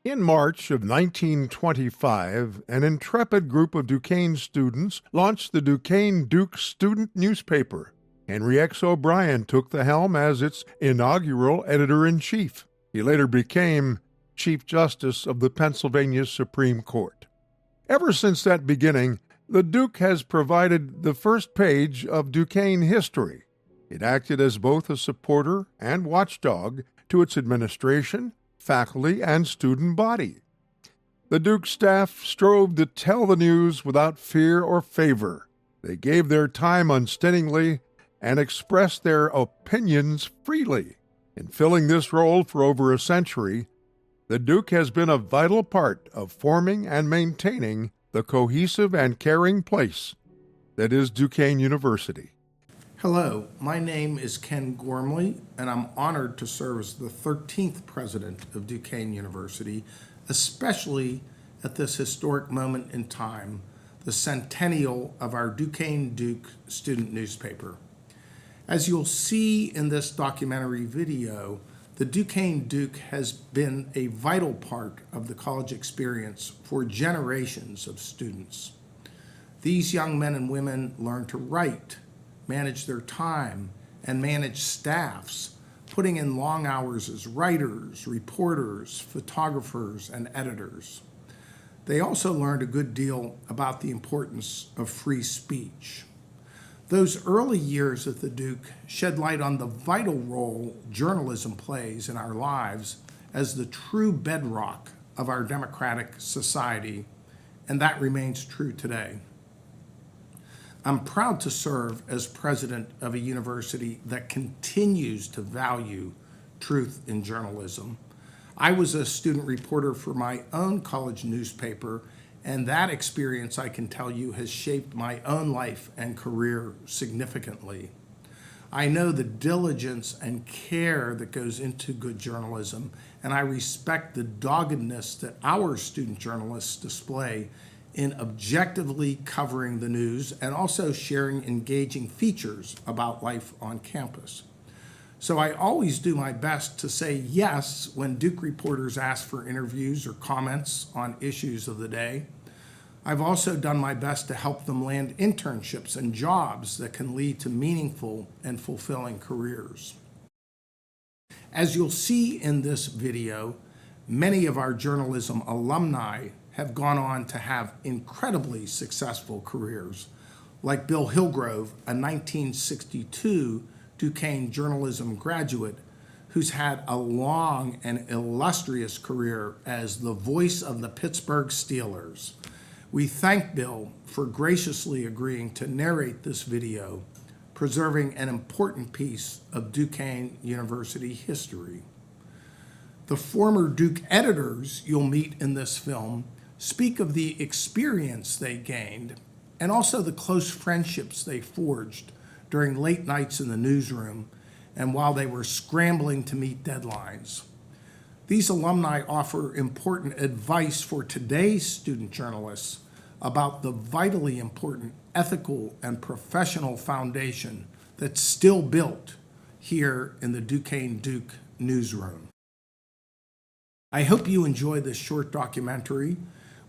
In March of 1925, an intrepid group of Duquesne students launched the Duquesne Duke student newspaper. Henry X. O'Brien took the helm as its inaugural editor-in-chief. He later became Chief Justice of the Pennsylvania Supreme Court. Ever since that beginning, the Duke has provided the first page of Duquesne history. It acted as both a supporter and watchdog to its administration, faculty, and student body. The Duke staff strove to tell the news without fear or favor. They gave their time unstintingly and expressed their opinions freely. In filling this role for over a century, the Duke has been a vital part of forming and maintaining the cohesive and caring place that is Duquesne University. Hello, my name is Ken Gormley, and I'm honored to serve as the 13th president of Duquesne University, especially at this historic moment in time, the centennial of our Duquesne Duke student newspaper. As you'll see in this documentary video, the Duquesne Duke has been a vital part of the college experience for generations of students. These young men and women learn to write, manage their time, and manage staffs, putting in long hours as writers, reporters, photographers, and editors. They also learned a good deal about the importance of free speech. Those early years at the Duke shed light on the vital role journalism plays in our lives as the true bedrock of our democratic society, and that remains true today. I'm proud to serve as president of a university that continues to value truth in journalism. I was a student reporter for my own college newspaper, and that experience, I can tell you, has shaped my own life and career significantly. I know the diligence and care that goes into good journalism, and I respect the doggedness that our student journalists display in objectively covering the news and also sharing engaging features about life on campus. So I always do my best to say yes when Duke reporters ask for interviews or comments on issues of the day. I've also done my best to help them land internships and jobs that can lead to meaningful and fulfilling careers. As you'll see in this video, many of our journalism alumni have gone on to have incredibly successful careers, like Bill Hillgrove, a 1962 Duquesne journalism graduate who's had a long and illustrious career as the voice of the Pittsburgh Steelers. We thank Bill for graciously agreeing to narrate this video, preserving an important piece of Duquesne University history. The former Duke editors you'll meet in this film speak of the experience they gained and also the close friendships they forged during late nights in the newsroom and while they were scrambling to meet deadlines. These alumni offer important advice for today's student journalists about the vitally important ethical and professional foundation that's still built here in the Duquesne Duke newsroom. I hope you enjoy this short documentary.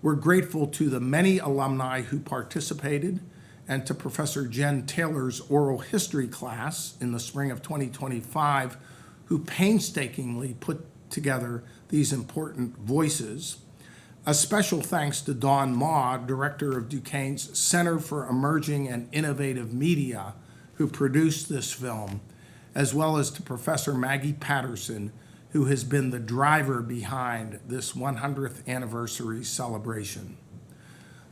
We're grateful to the many alumni who participated and to Professor Jen Taylor's oral history class in the spring of 2025, who painstakingly put together these important voices. A special thanks to Dawn Ma, director of Duquesne's Center for Emerging and Innovative Media, who produced this film, as well as to Professor Maggie Patterson, who has been the driver behind this 100th anniversary celebration.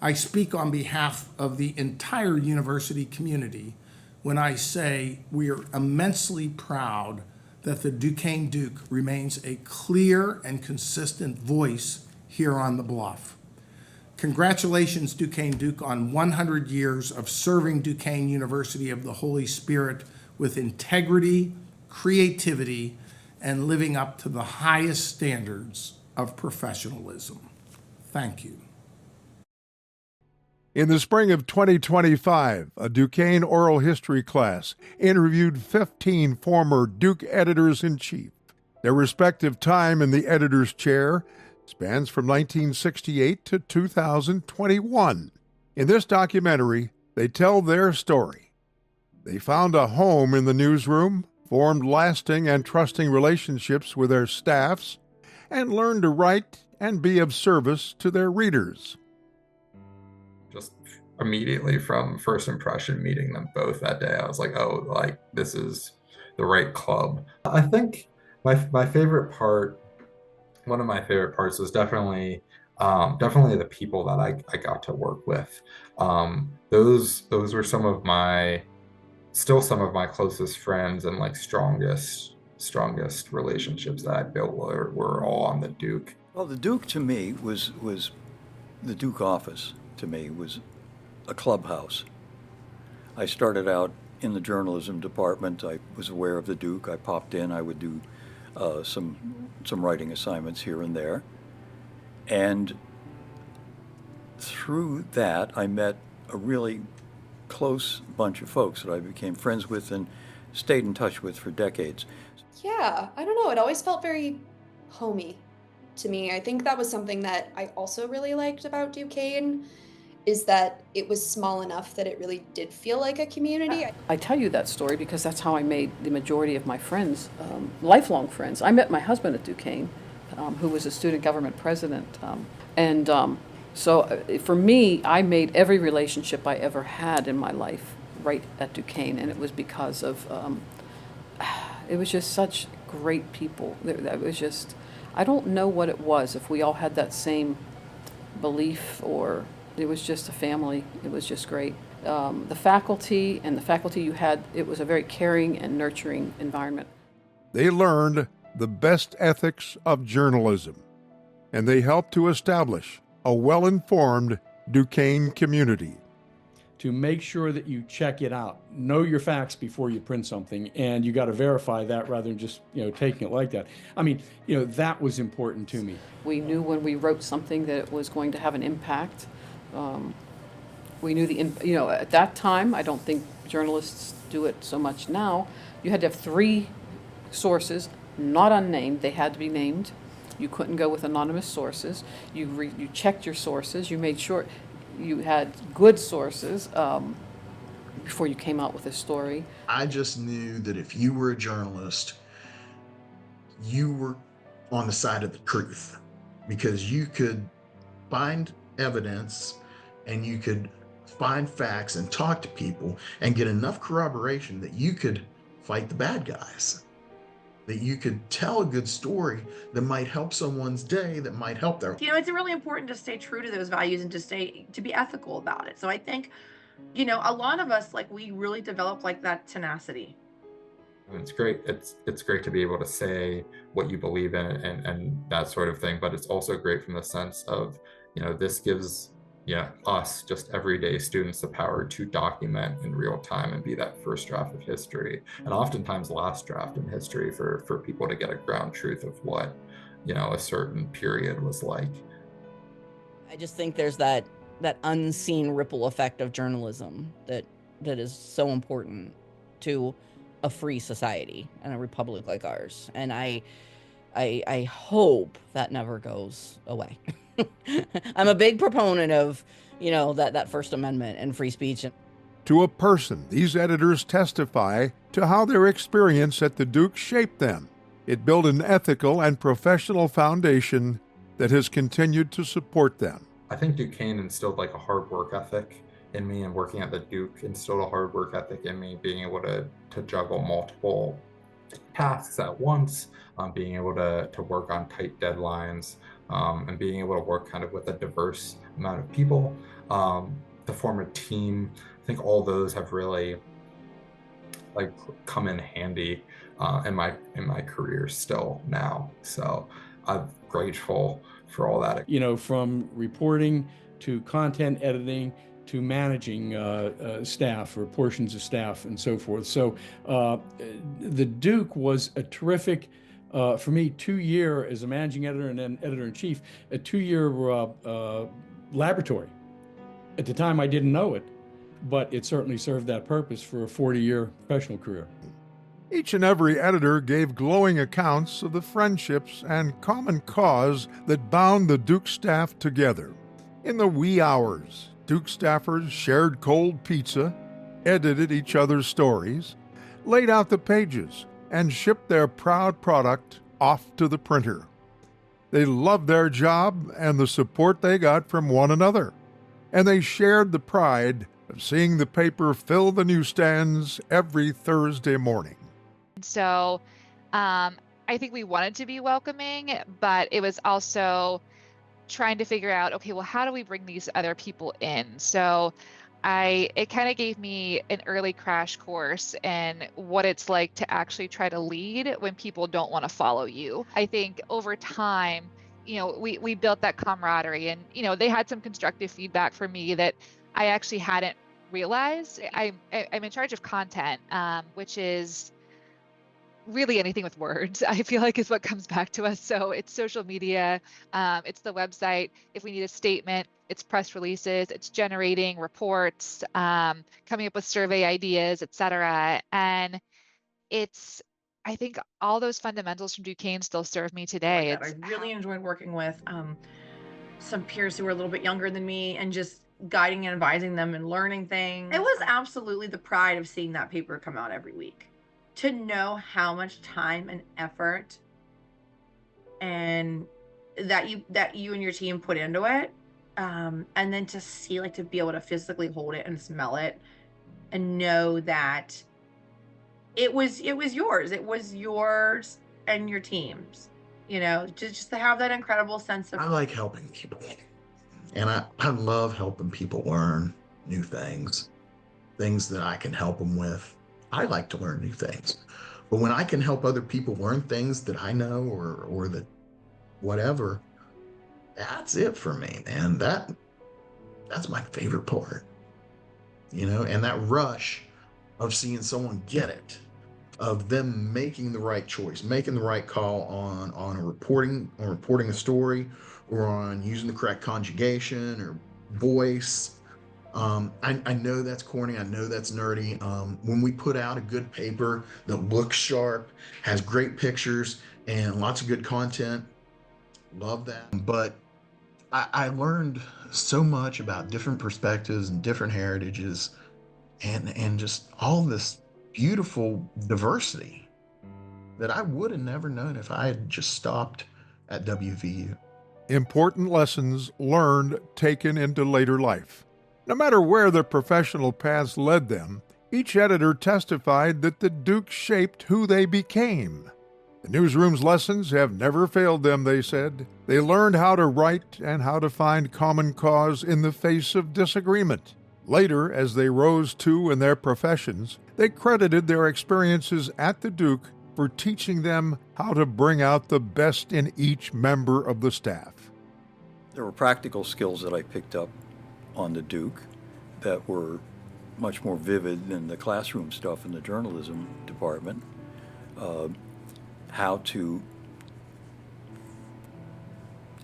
I speak on behalf of the entire university community when I say we are immensely proud that the Duquesne Duke remains a clear and consistent voice here on the Bluff. Congratulations, Duquesne Duke, on 100 years of serving Duquesne University of the Holy Spirit with integrity, creativity, and living up to the highest standards of professionalism. Thank you. In the spring of 2025, a Duquesne oral history class interviewed 15 former Duke editors-in-chief. Their respective time in the editor's chair spans from 1968 to 2021. In this documentary, they tell their story. They found a home in the newsroom, formed lasting and trusting relationships with their staffs, and learned to write and be of service to their readers. Just immediately from first impression, meeting them both that day, I was like, oh, like this is the right club. I think my favorite part, one of my favorite parts was definitely the people that I got to work with. Those were still some of my closest friends and like strongest relationships that I built were all on the Duke. Well, the Duke to me was the Duke office to me was a clubhouse. I started out in the journalism department. I was aware of the Duke. I popped in. I would do some writing assignments here and there. And through that, I met a really close bunch of folks that I became friends with and stayed in touch with for decades. Yeah, I don't know. It always felt very homey to me. I think that was something that I also really liked about Duquesne, is that it was small enough that it really did feel like a community. I tell you that story because that's how I made the majority of my friends, lifelong friends. I met my husband at Duquesne, who was a student government president. So for me, I made every relationship I ever had in my life right at Duquesne, and it was because of, it was just such great people. That was just, I don't know what it was, if we all had that same belief, or it was just a family. It was just great. The faculty you had, it was a very caring and nurturing environment. They learned the best ethics of journalism, and they helped to establish a well-informed Duquesne community. To make sure that you check it out, know your facts before you print something, and you got to verify that rather than just taking it like that. I mean, that was important to me. We knew when we wrote something that it was going to have an impact. We knew at that time, I don't think journalists do it so much now, you had to have 3 sources, not unnamed, they had to be named. You couldn't go with anonymous sources. You checked your sources, you made sure you had good sources before you came out with a story. I just knew that if you were a journalist, you were on the side of the truth, because you could find evidence and you could find facts and talk to people and get enough corroboration that you could fight the bad guys, that you could tell a good story that might help someone's day, that might help their... It's really important to stay true to those values and to be ethical about it. So I think, a lot of us, we really develop that tenacity. It's great. It's great to be able to say what you believe in and that sort of thing. But it's also great from the sense of, this gives us, just everyday students, the power to document in real time and be that first draft of history, and oftentimes last draft in history for people to get a ground truth of what, a certain period was like. I just think there's that unseen ripple effect of journalism that is so important to a free society and a republic like ours. And I hope that never goes away. I'm a big proponent of, that First Amendment and free speech. To a person, these editors testify to how their experience at the Duke shaped them. It built an ethical and professional foundation that has continued to support them. I think Duquesne instilled a hard work ethic in me, and working at the Duke instilled a hard work ethic in me, being able to juggle multiple tasks at once, being able to work on tight deadlines, and being able to work kind of with a diverse amount of people, to form a team. I think all those have really come in handy in my career still now. So I'm grateful for all that. From reporting to content editing to managing staff or portions of staff and so forth. So the Duke was a terrific, for me, 2-year as a managing editor and then editor-in-chief, a 2-year laboratory. At the time, I didn't know it, but it certainly served that purpose for a 40-year professional career. Each and every editor gave glowing accounts of the friendships and common cause that bound the Duke staff together. In the wee hours, Duke staffers shared cold pizza, edited each other's stories, laid out the pages, and shipped their proud product off to the printer. They loved their job and the support they got from one another, and they shared the pride of seeing the paper fill the newsstands every Thursday morning. So I think we wanted to be welcoming, but it was also trying to figure out, okay, well, how do we bring these other people in? So it kind of gave me an early crash course in what it's like to actually try to lead when people don't want to follow you. I think over time, we built that camaraderie, and, they had some constructive feedback for me that I actually hadn't realized. I'm in charge of content, which is really anything with words, I feel like, is what comes back to us. So it's social media, it's the website. If we need a statement, it's press releases, it's generating reports, coming up with survey ideas, etc. And I think all those fundamentals from Duquesne still serve me today. I really enjoyed working with some peers who were a little bit younger than me and just guiding and advising them and learning things. It was absolutely the pride of seeing that paper come out every week. To know how much time and effort and that you and your team put into it, and then to see, to be able to physically hold it and smell it and know that it was yours and your team's, just to have that incredible sense of. I like helping people, and I love helping people learn new things that I can help them with. I like to learn new things, but when I can help other people learn things that I know or that whatever, that's it for me, man. That's my favorite part, and that rush of seeing someone get it, of them making the right choice, making the right call on reporting a story, or on using the correct conjugation or voice. I know that's corny. I know that's nerdy. When we put out a good paper that looks sharp, has great pictures, and lots of good content, love that. But I learned so much about different perspectives and different heritages, and just all this beautiful diversity that I would have never known if I had just stopped at WVU. Important lessons learned taken into later life. No matter where their professional paths led them, each editor testified that the Duke shaped who they became. The newsroom's lessons have never failed them, they said. They learned how to write and how to find common cause in the face of disagreement. Later, as they rose too in their professions, they credited their experiences at the Duke for teaching them how to bring out the best in each member of the staff. There were practical skills that I picked up on the Duke that were much more vivid than the classroom stuff in the journalism department. How to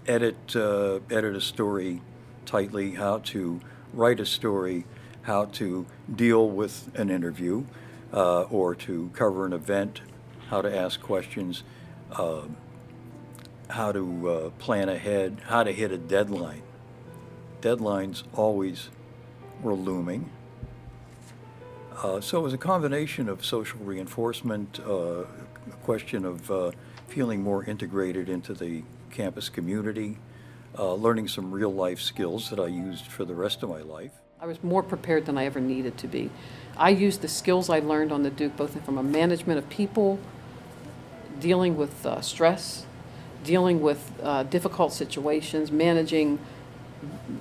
edit a story tightly, how to write a story, how to deal with an interview, or to cover an event, how to ask questions, how to plan ahead, how to hit a deadline. Deadlines always were looming. So it was a combination of social reinforcement, a question of feeling more integrated into the campus community, learning some real life skills that I used for the rest of my life. I was more prepared than I ever needed to be. I used the skills I learned on the Duke, both from a management of people, dealing with stress, dealing with difficult situations, managing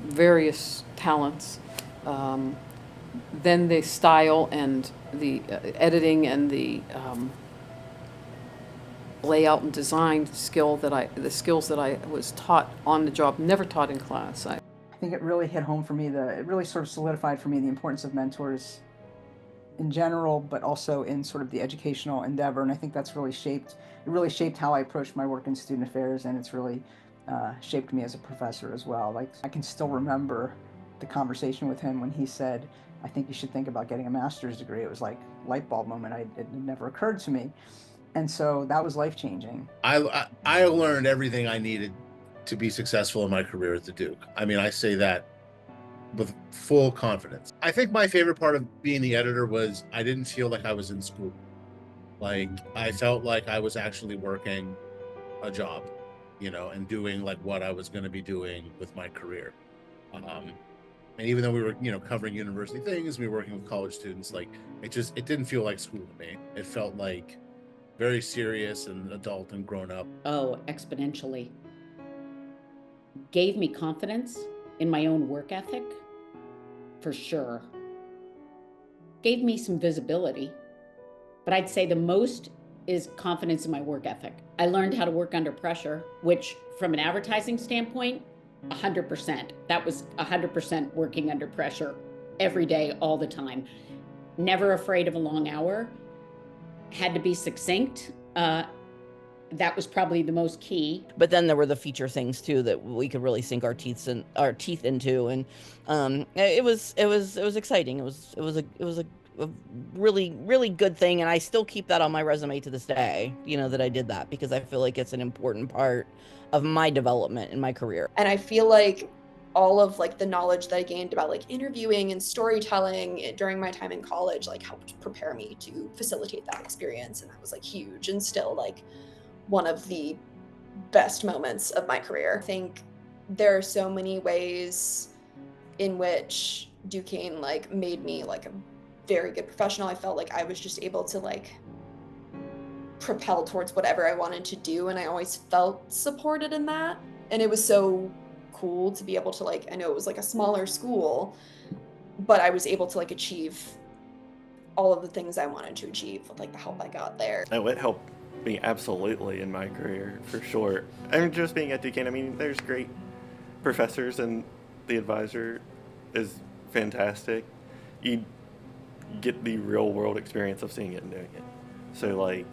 various talents, then the style and the editing and the layout and design the skills that I was taught on the job, never taught in class. I think it really hit home for me. It really sort of solidified for me the importance of mentors in general, but also in sort of the educational endeavor. And I think that's really shaped how I approached my work in student affairs, and it's really shaped me as a professor as well. Like, I can still remember the conversation with him when he said, I think you should think about getting a master's degree. It was like light bulb moment. It never occurred to me. And so that was life changing. I learned everything I needed to be successful in my career at the Duke. I mean, I say that with full confidence. I think my favorite part of being the editor was I didn't feel like I was in school. Like, I felt like I was actually working a job, you know, and doing like what I was going to be doing with my career. And even though we were, you know, covering university things, we were working with college students, like it didn't feel like school to me. It felt like very serious and adult and grown up. Oh, exponentially. Gave me confidence in my own work ethic, for sure. Gave me some visibility, but I'd say the most is confidence in my work ethic. I learned how to work under pressure, which from an advertising standpoint, 100%. That was 100% working under pressure every day, all the time. Never afraid of a long hour. Had to be succinct. That was probably the most key. But then there were the feature things too that we could really sink our teeth into, and it was exciting. It was a really good thing, and I still keep that on my resume to this day. You know, that I did that because I feel like it's an important part of my development in my career. And I feel like all of like the knowledge that I gained about like interviewing and storytelling during my time in college like helped prepare me to facilitate that experience, and that was like huge and still like one of the best moments of my career. I think there are so many ways in which Duquesne like made me like a very good professional. I felt like I was just able to like propel towards whatever I wanted to do, and I always felt supported in that. And it was so cool to be able to like, I know it was like a smaller school, but I was able to like achieve all of the things I wanted to achieve with like the help I got there. Oh, it helped me absolutely in my career, for sure. And just being at Duquesne, I mean, there's great professors and the advisor is fantastic. You get the real world experience of seeing it and doing it. So like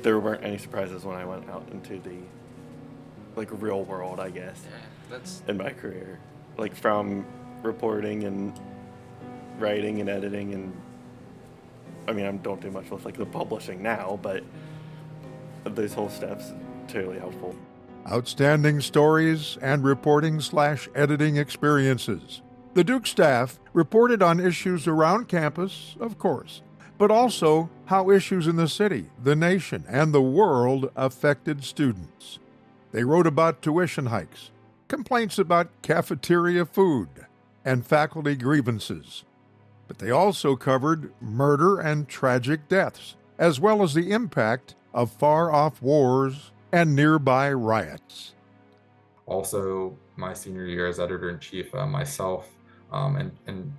there weren't any surprises when I went out into the like real world, I guess, in my career. Like from reporting and writing and editing, and I mean, I don't do much with like the publishing now, but those whole steps totally helpful. Outstanding stories and reporting/editing experiences. The Duke staff reported on issues around campus, of course, but also how issues in the city, the nation, and the world affected students. They wrote about tuition hikes, complaints about cafeteria food, and faculty grievances. But they also covered murder and tragic deaths, as well as the impact of far-off wars and nearby riots. Also, my senior year as editor-in-chief, myself and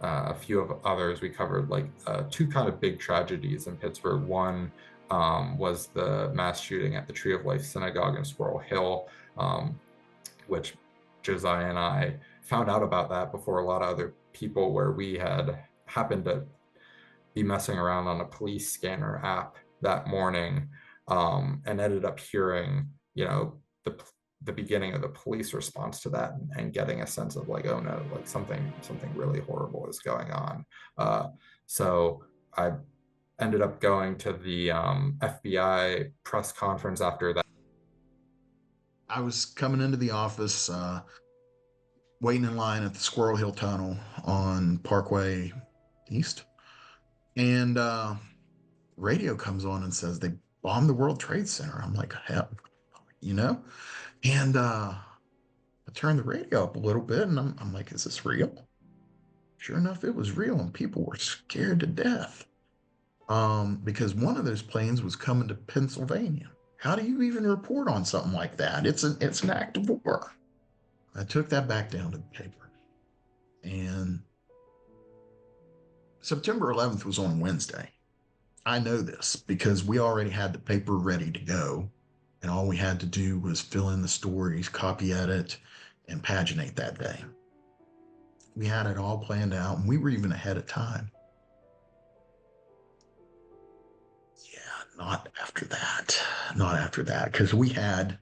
a few of others, we covered like two kind of big tragedies in Pittsburgh. One was the mass shooting at the Tree of Life Synagogue in Squirrel Hill, which Josiah and I found out about that before a lot of other people, where we had happened to be messing around on a police scanner app that morning, and ended up hearing, you know, the beginning of the police response to that, and getting a sense of like, oh no, like something really horrible is going on. So I ended up going to the FBI press conference after that. I was coming into the office, waiting in line at the Squirrel Hill Tunnel on Parkway East, and radio comes on and says they bombed the World Trade Center. I'm like, hell, you know? And I turned the radio up a little bit, and I'm like, is this real? Sure enough, it was real, and people were scared to death, because one of those planes was coming to Pennsylvania. How do you even report on something like that? It's an act of war. I took that back down to the paper, and September 11th was on Wednesday. I know this because we already had the paper ready to go, and all we had to do was fill in the stories, copy edit, and paginate that day. We had it all planned out, and we were even ahead of time. Yeah, not after that, because we had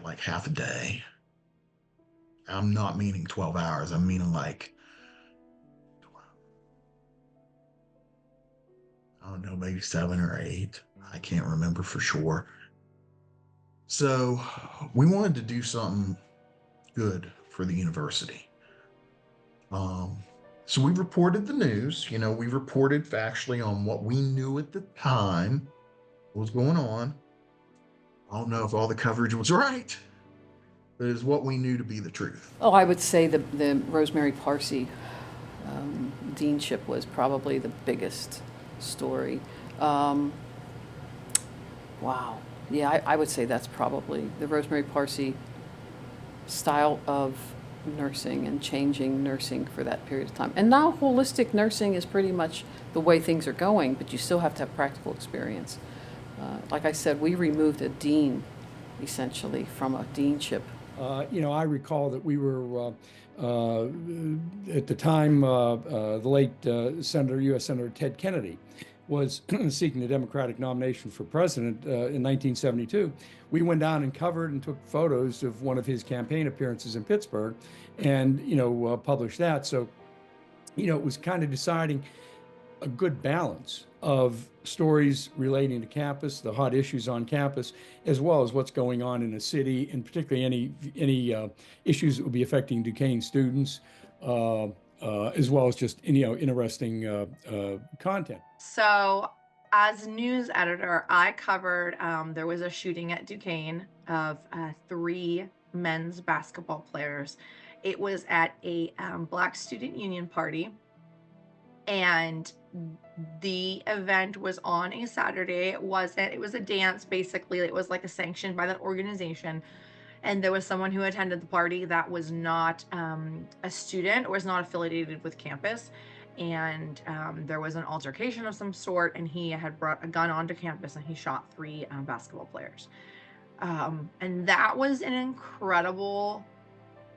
like half a day I'm not meaning 12 hours. I'm meaning like, I don't know, maybe 7 or 8. I can't remember for sure. So we wanted to do something good for the university. So we reported the news. We reported factually on what we knew at the time was going on. I don't know if all the coverage was right, but it's what we knew to be the truth. Oh, I would say the Rosemary Parsi deanship was probably the biggest story. Wow. Yeah, I would say that's probably the Rosemary Parsi style of nursing and changing nursing for that period of time. And now holistic nursing is pretty much the way things are going, but you still have to have practical experience. Like I said, we removed a dean, essentially, from a deanship. I recall that we were, at the time, the late U.S. Senator Ted Kennedy was seeking the Democratic nomination for president in 1972. We went down and covered and took photos of one of his campaign appearances in Pittsburgh and, published that. So, it was kind of deciding a good balance of stories relating to campus, the hot issues on campus, as well as what's going on in the city, and particularly any issues that would be affecting Duquesne students, as well as just interesting content. So, as news editor, I covered there was a shooting at Duquesne of 3 men's basketball players. It was at a Black Student Union party, and the event was on a Saturday. It was a dance, basically. It was like a sanctioned by that organization. And there was someone who attended the party that was not a student or was not affiliated with campus. And there was an altercation of some sort, and he had brought a gun onto campus and he shot 3 basketball players. And that was an incredible,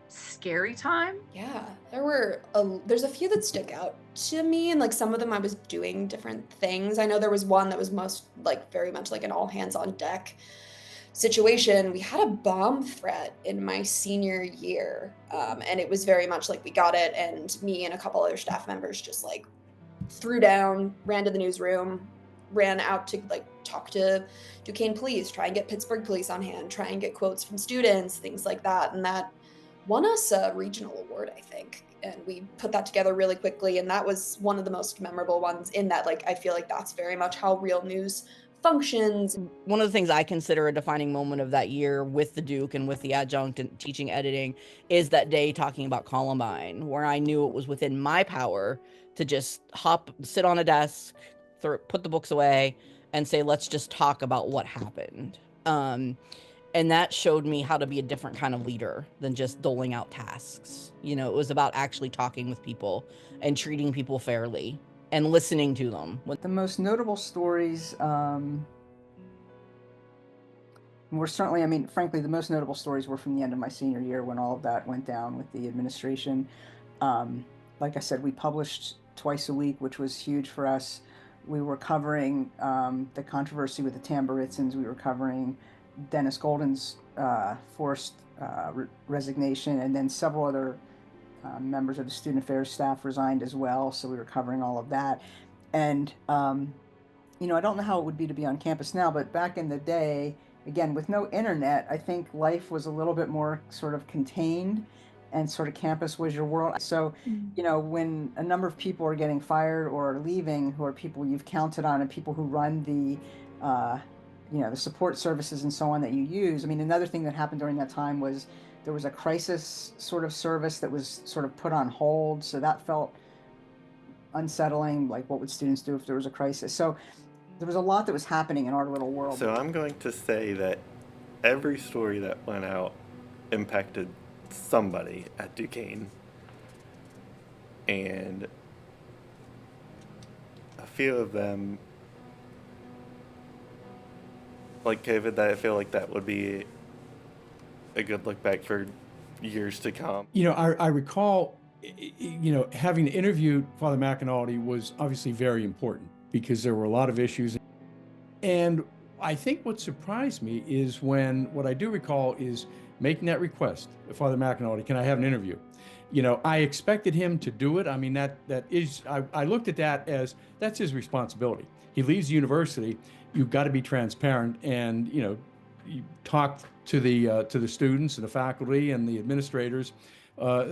scary time. Yeah, there's a few that stick out to me, and like some of them I was doing different things. I know there was one that was most very much like an all hands on deck situation. We had a bomb threat in my senior year, and it was very much like we got it, and me and a couple other staff members just threw down, ran to the newsroom, ran out to talk to Duquesne police, try and get Pittsburgh police on hand, try and get quotes from students, things like that. And that won us a regional award, I think. And we put that together really quickly. And that was one of the most memorable ones in that, I feel like that's very much how real news functions. One of the things I consider a defining moment of that year with the Duke and with the adjunct and teaching editing is that day talking about Columbine, where I knew it was within my power to just sit on a desk, put the books away, and say, let's just talk about what happened. And that showed me how to be a different kind of leader than just doling out tasks. It was about actually talking with people and treating people fairly and listening to them. The most notable stories were certainly, frankly, the most notable stories were from the end of my senior year when all of that went down with the administration. Like I said, we published twice a week, which was huge for us. We were covering the controversy with the Tamburitzans. We were covering Dennis Golden's forced resignation, and then several other members of the student affairs staff resigned as well. So we were covering all of that. And, I don't know how it would be to be on campus now, but back in the day, again, with no internet, I think life was a little bit more sort of contained, and sort of campus was your world. So, when a number of people are getting fired or leaving, who are people you've counted on and people who run the support services and so on that you use. Another thing that happened during that time was there was a crisis sort of service that was sort of put on hold. So that felt unsettling. Like, what would students do if there was a crisis? So there was a lot that was happening in our little world. So I'm going to say that every story that went out impacted somebody at Duquesne. And a few of them, like David, that I feel like that would be a good look back for years to come. I recall, having interviewed Father McAnally was obviously very important because there were a lot of issues. And I think what surprised me is what I do recall is making that request, Father McAnally, can I have an interview? I expected him to do it. I mean, I looked at that as that's his responsibility. He leaves the university. You've got to be transparent and, you talk to the students and the faculty and the administrators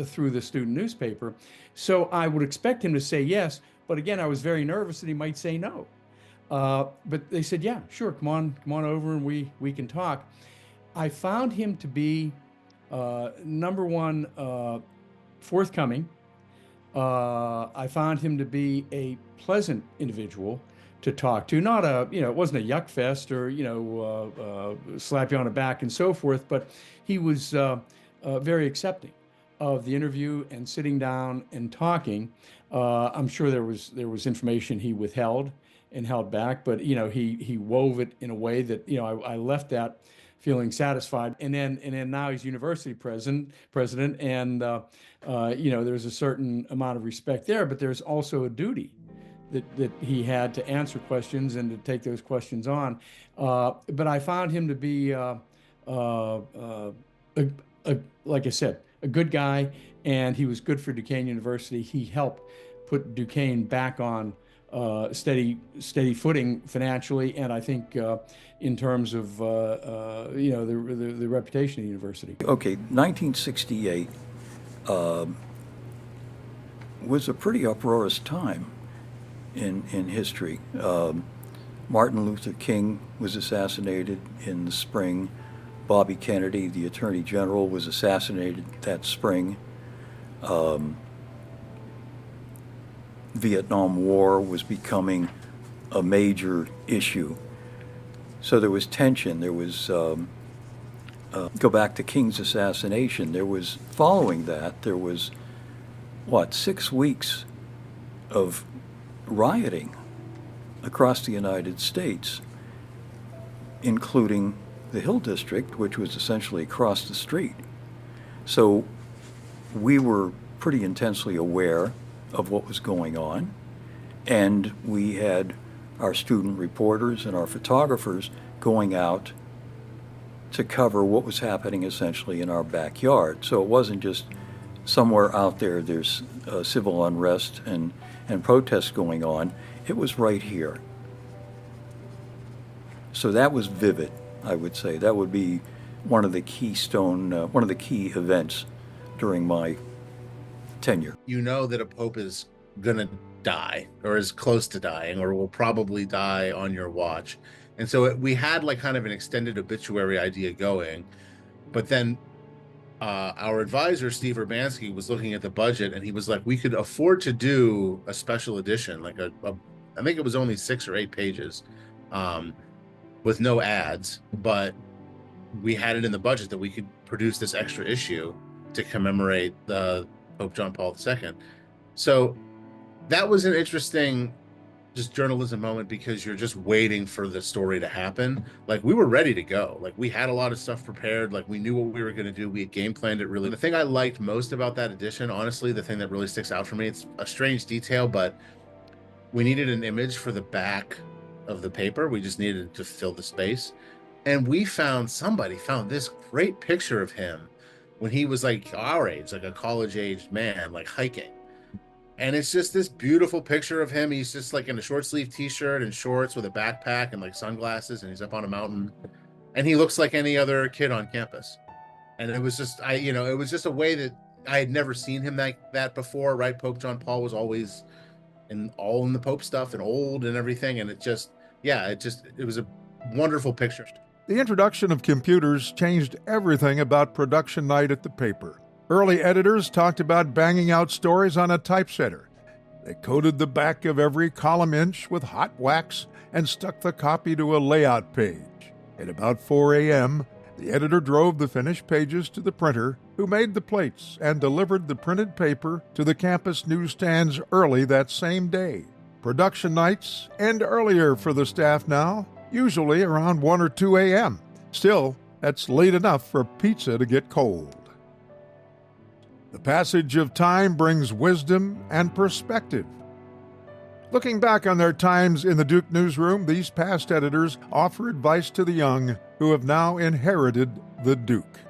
through the student newspaper. So I would expect him to say yes, but again, I was very nervous that he might say no. But they said, yeah, sure, come on over and we can talk. I found him to be, number one, forthcoming. I found him to be a pleasant individual to talk to. Not it wasn't a yuck fest or, slap you on the back and so forth, but he was very accepting of the interview and sitting down and talking. I'm sure there was information he withheld and held back, but he wove it in a way that I left that feeling satisfied. And then now he's university president, and there's a certain amount of respect there, but there's also a duty that he had to answer questions and to take those questions on. But I found him to be, like I said, a good guy, and he was good for Duquesne University. He helped put Duquesne back on steady footing financially, and I think in terms of the reputation of the university. Okay, 1968 was a pretty uproarious time in history. Martin Luther King was assassinated in the spring. Bobby Kennedy, the Attorney General, was assassinated that spring. Vietnam War was becoming a major issue. So there was tension. There was, go back to King's assassination, following that, there was, 6 weeks of rioting across the United States, including the Hill District, which was essentially across the street. So we were pretty intensely aware of what was going on, and we had our student reporters and our photographers going out to cover what was happening essentially in our backyard. So it wasn't just somewhere out there there's civil unrest and protests going on. It was right here. So that was vivid, I would say. That would be one of the key events during my tenure. You know that a pope is going to die or is close to dying or will probably die on your watch. And so we had like kind of an extended obituary idea going, but then our advisor, Steve Urbanski, was looking at the budget and he was like, we could afford to do a special edition, like I think it was only 6 or 8 pages with no ads, but we had it in the budget that we could produce this extra issue to commemorate the Pope John Paul II. So that was an interesting just journalism moment because you're just waiting for the story to happen. Like we were ready to go. Like we had a lot of stuff prepared. Like we knew what we were going to do. We had game planned it really. The thing I liked most about that edition, honestly, the thing that really sticks out for me, it's a strange detail, but we needed an image for the back of the paper. We just needed to fill the space. And somebody found this great picture of him when he was like our age, like a college-aged man, like hiking. And it's just this beautiful picture of him. He's just like in a short sleeve t-shirt and shorts with a backpack and like sunglasses, and he's up on a mountain. And he looks like any other kid on campus. And it was just, it was just a way that I had never seen him like that before, right? Pope John Paul was always all in the Pope stuff and old and everything. And it was a wonderful picture. The introduction of computers changed everything about production night at the paper. Early editors talked about banging out stories on a typesetter. They coated the back of every column inch with hot wax and stuck the copy to a layout page. At about 4 a.m., the editor drove the finished pages to the printer, who made the plates and delivered the printed paper to the campus newsstands early that same day. Production nights end earlier for the staff now, usually around 1 or 2 a.m. Still, that's late enough for pizza to get cold. The passage of time brings wisdom and perspective. Looking back on their times in the Duke newsroom, these past editors offer advice to the young who have now inherited the Duke.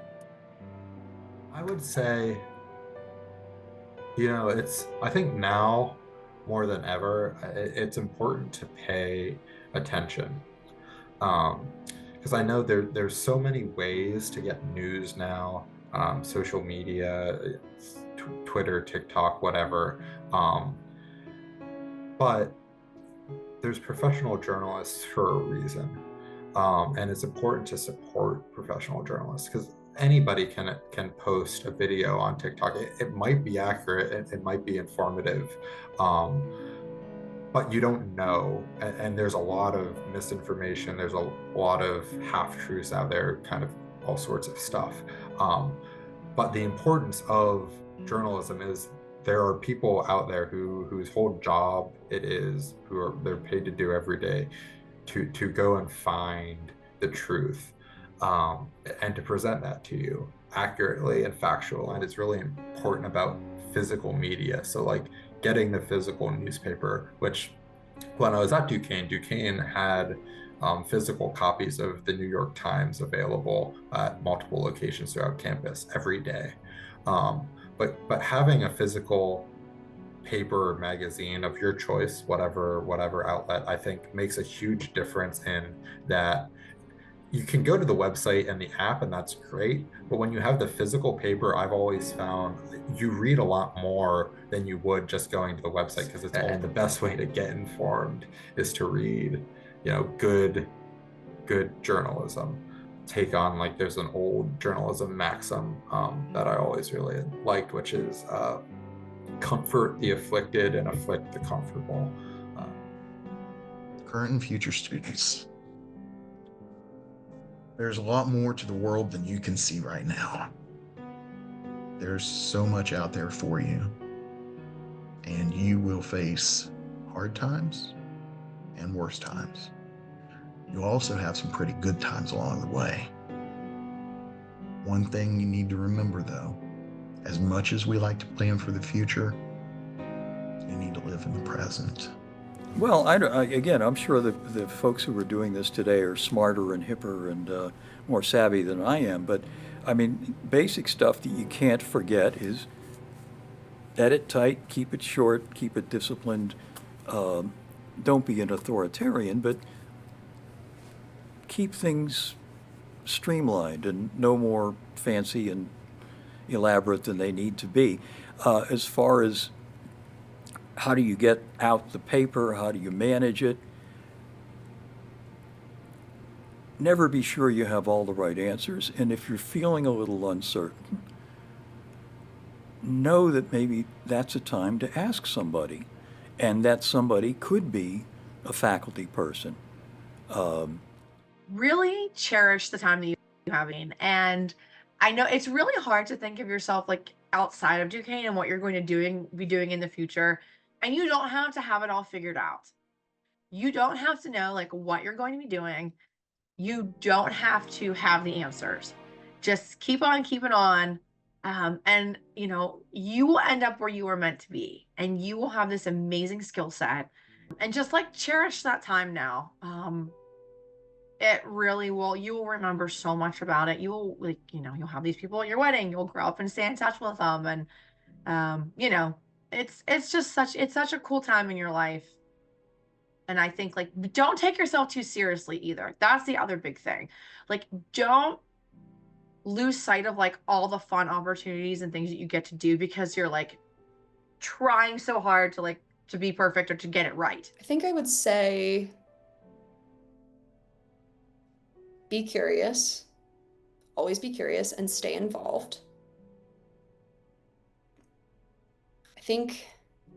I would say, I think now more than ever, it's important to pay attention. Because I know there's so many ways to get news now, social media, Twitter, TikTok, whatever. But there's professional journalists for a reason. And it's important to support professional journalists because anybody can post a video on TikTok. It might be accurate, it might be informative, but you don't know. And there's a lot of misinformation. There's a lot of half-truths out there, kind of all sorts of stuff. But the importance of journalism is there are people out there whose whole job it is, they're paid to do every day, to go and find the truth, and to present that to you accurately and factual. And it's really important about physical media. So like getting the physical newspaper, which when I was at Duquesne had physical copies of the New York Times available at multiple locations throughout campus every day. But having a physical paper or magazine of your choice, whatever outlet, I think makes a huge difference in that. You can go to the website and the app, and that's great. But when you have the physical paper, I've always found you read a lot more than you would just going to the website, because it's all the best way to get informed is to read, good journalism. Take on, like, there's an old journalism maxim that I always really liked, which is comfort the afflicted and afflict the comfortable. Current and future students, there's a lot more to the world than you can see right now. There's so much out there for you, and you will face hard times and worse times. You'll also have some pretty good times along the way. One thing you need to remember, though, as much as we like to plan for the future, you need to live in the present. Well, again, I'm sure the folks who are doing this today are smarter and hipper and more savvy than I am. But, I mean, basic stuff that you can't forget is edit tight, keep it short, keep it disciplined. Don't be an authoritarian, but keep things streamlined and no more fancy and elaborate than they need to be. As far as how do you get out the paper? How do you manage it? Never be sure you have all the right answers. And if you're feeling a little uncertain, know that maybe that's a time to ask somebody. And that somebody could be a faculty person. Really cherish the time that you have. And I know it's really hard to think of yourself like outside of Duquesne and what you're going to be doing in the future. And you don't have to have it all figured out. You don't have to know like what you're going to be doing. You don't have to have the answers. Just keep on keeping on. And you will end up where you were meant to be, and you will have this amazing skill set, and just like cherish that time now. It really will. You will remember so much about it. You will you'll have these people at your wedding. You'll grow up and stay in touch with them. And, it's such a cool time in your life. And I think don't take yourself too seriously either. That's the other big thing. Like, don't lose sight of all the fun opportunities and things that you get to do because you're trying so hard to be perfect or to get it right. I think I would say be curious, always be curious, and stay involved. I think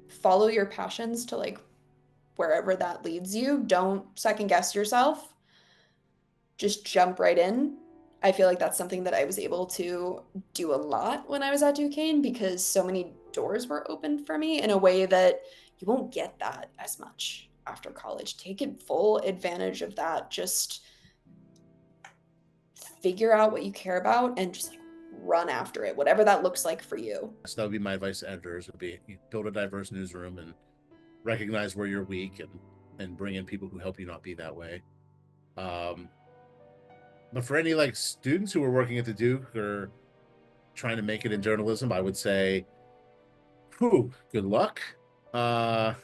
follow your passions to wherever that leads you. Don't second guess yourself. Just jump right in. I feel like that's something that I was able to do a lot when I was at Duquesne because so many doors were open for me in a way that you won't get that as much after college. Take full advantage of that. Just figure out what you care about and just run after it, whatever that looks like for you. So that would be my advice to editors, would be build a diverse newsroom and recognize where you're weak and bring in people who help you not be that way. But for any like students who are working at the Duke or trying to make it in journalism, I would say, good luck. I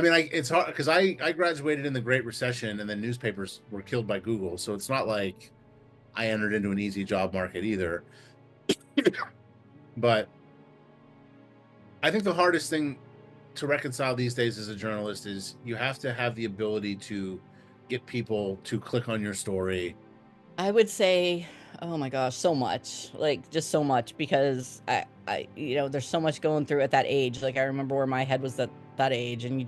mean, it's hard because I graduated in the Great Recession, and then newspapers were killed by Google, so it's not like I entered into an easy job market either. But I think the hardest thing to reconcile these days as a journalist is you have to have the ability to get people to click on your story. I would say, oh my gosh, so much, like just so much, because I there's so much going through at that age. Like I remember where my head was at that age, and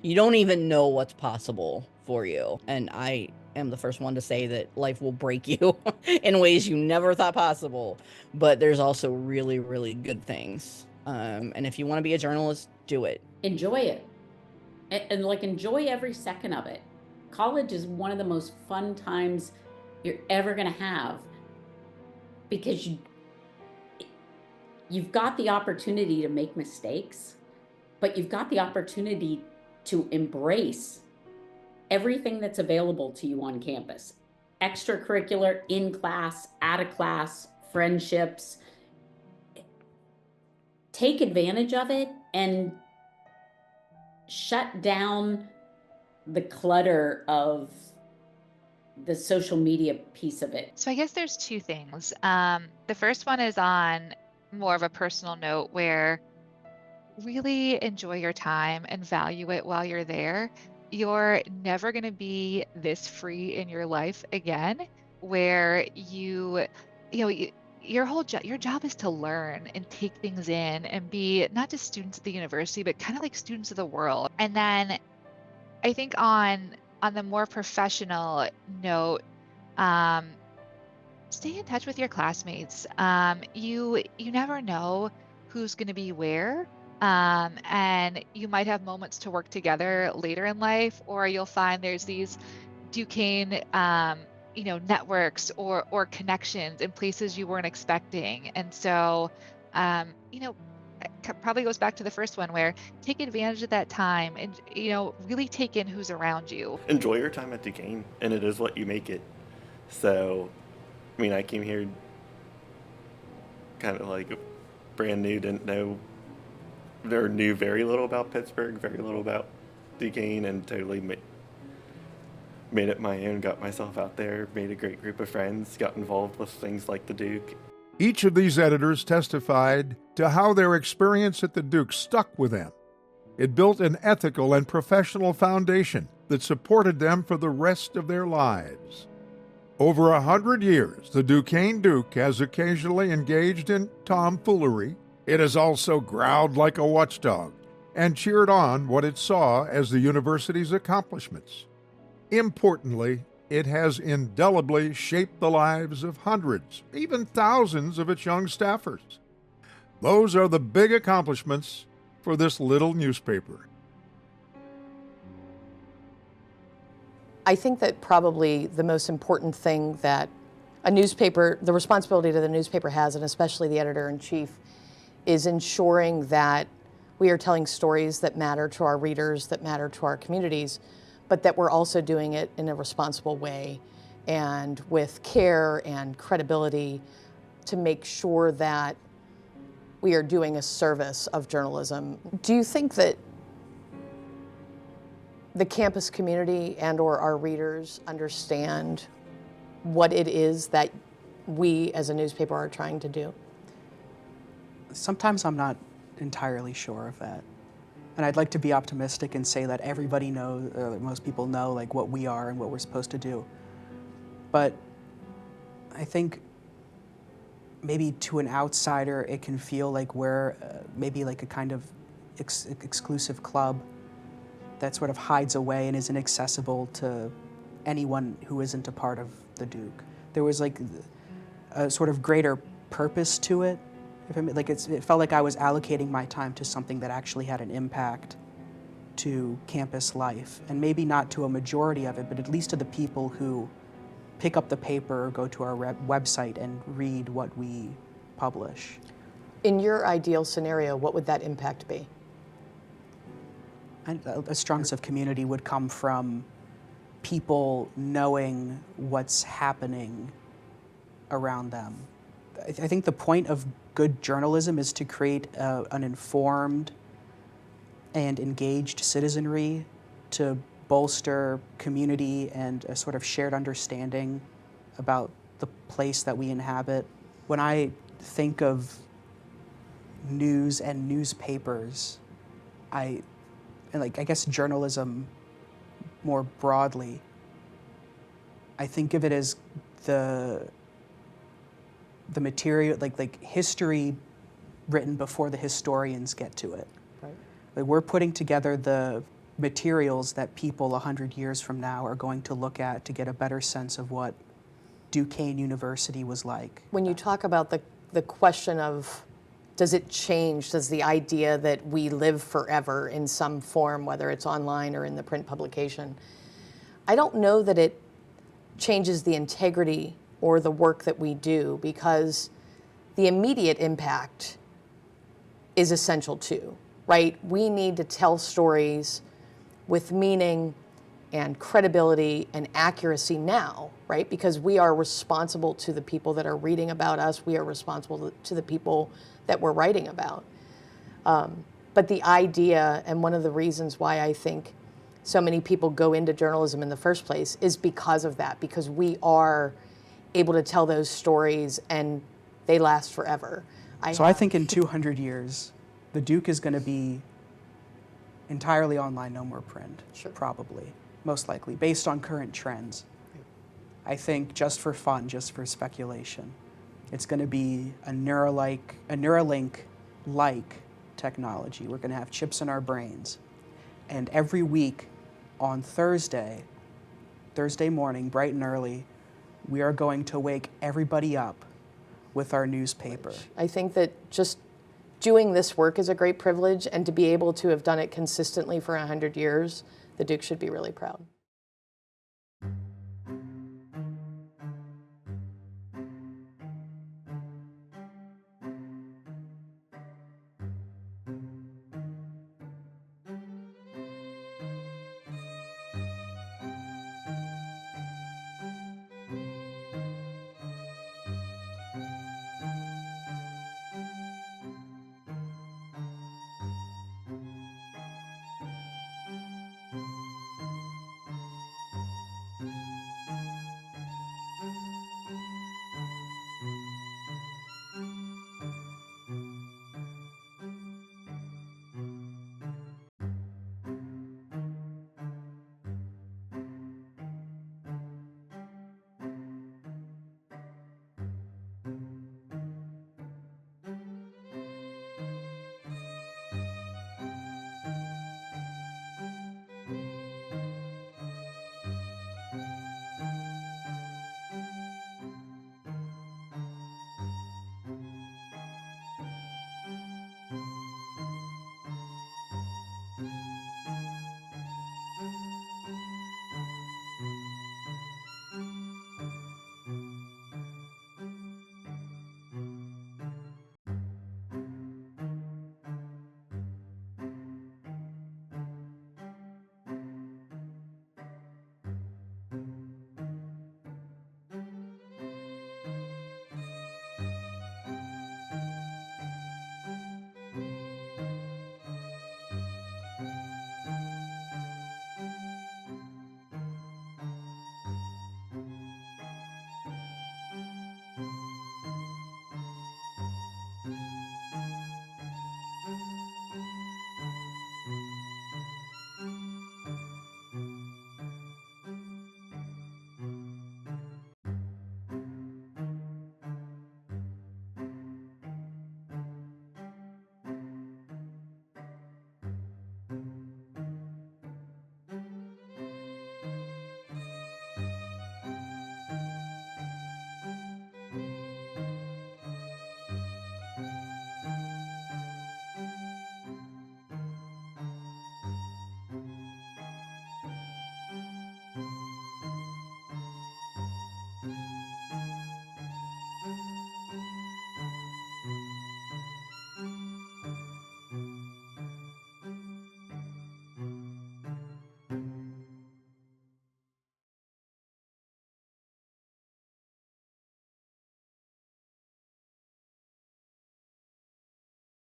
you don't even know what's possible for you. And I am the first one to say that life will break you in ways you never thought possible. But there's also really, really good things. And if you want to be a journalist, do it. Enjoy it. And like enjoy every second of it. College is one of the most fun times you're ever going to have, because you've got the opportunity to make mistakes, but you've got the opportunity to embrace everything that's available to you on campus. Extracurricular, in class, out of class, friendships. Take advantage of it and shut down the clutter of the social media piece of it. So I guess there's two things. The first one is on more of a personal note, where really enjoy your time and value it while you're there. You're never going to be this free in your life again, where your job is to learn and take things in and be not just students at the university, but kind of like students of the world. And then I think on the more professional note, stay in touch with your classmates. You never know who's going to be where, and you might have moments to work together later in life, or you'll find there's these Duquesne, networks or connections in places you weren't expecting. And so, it probably goes back to the first one, where take advantage of that time and really take in who's around you. Enjoy your time at Duquesne, and it is what you make it. So, I mean, I came here kind of like brand new, didn't know or knew very little about Pittsburgh, very little about Duquesne, and totally made it my own, got myself out there, made a great group of friends, got involved with things like the Duke. Each of these editors testified to how their experience at the Duke stuck with them. It built an ethical and professional foundation that supported them for the rest of their lives. Over 100 years, the Duquesne Duke has occasionally engaged in tomfoolery. It has also growled like a watchdog and cheered on what it saw as the university's accomplishments. Importantly, it has indelibly shaped the lives of hundreds, even thousands of its young staffers. Those are the big accomplishments for this little newspaper. I think that probably the most important thing that a newspaper, the responsibility that the newspaper has, and especially the editor-in-chief, is ensuring that we are telling stories that matter to our readers, that matter to our communities, but that we're also doing it in a responsible way and with care and credibility to make sure that we are doing a service of journalism. Do you think that the campus community and or our readers understand what it is that we as a newspaper are trying to do? Sometimes I'm not entirely sure of that. And I'd like to be optimistic and say that everybody knows, or most people know, like what we are and what we're supposed to do. But I think maybe to an outsider, it can feel like we're maybe like a kind of exclusive club that sort of hides away and isn't accessible to anyone who isn't a part of the Duke. There was like a sort of greater purpose to it. It felt like I was allocating my time to something that actually had an impact to campus life, and maybe not to a majority of it, but at least to the people who pick up the paper or go to our website and read what we publish. In your ideal scenario, what would that impact be? a strong sense of community would come from people knowing what's happening around them. I think the point of good journalism is to create an informed and engaged citizenry to bolster community and a sort of shared understanding about the place that we inhabit. When I think of news and newspapers, I guess journalism more broadly, I think of it as the material, like history written before the historians get to it. Right. Like we're putting together the materials that people 100 years from now are going to look at to get a better sense of what Duquesne University was like. When you talk about the question of, does it change? Does the idea that we live forever in some form, whether it's online or in the print publication, I don't know that it changes the integrity or the work that we do, because the immediate impact is essential too, right? We need to tell stories with meaning and credibility and accuracy now, right? Because we are responsible to the people that are reading about us. We are responsible to the people that we're writing about. But the idea, and one of the reasons why I think so many people go into journalism in the first place, is because of that, because we are able to tell those stories and they last forever. I think in 200 years, the Duke is going to be entirely online, no more print, probably, most likely, based on current trends. I think just for fun, just for speculation, it's going to be a Neuralink-like technology. We're going to have chips in our brains. And every week on Thursday morning, bright and early, we are going to wake everybody up with our newspaper. I think that just doing this work is a great privilege, and to be able to have done it consistently for 100 years, the Duke should be really proud.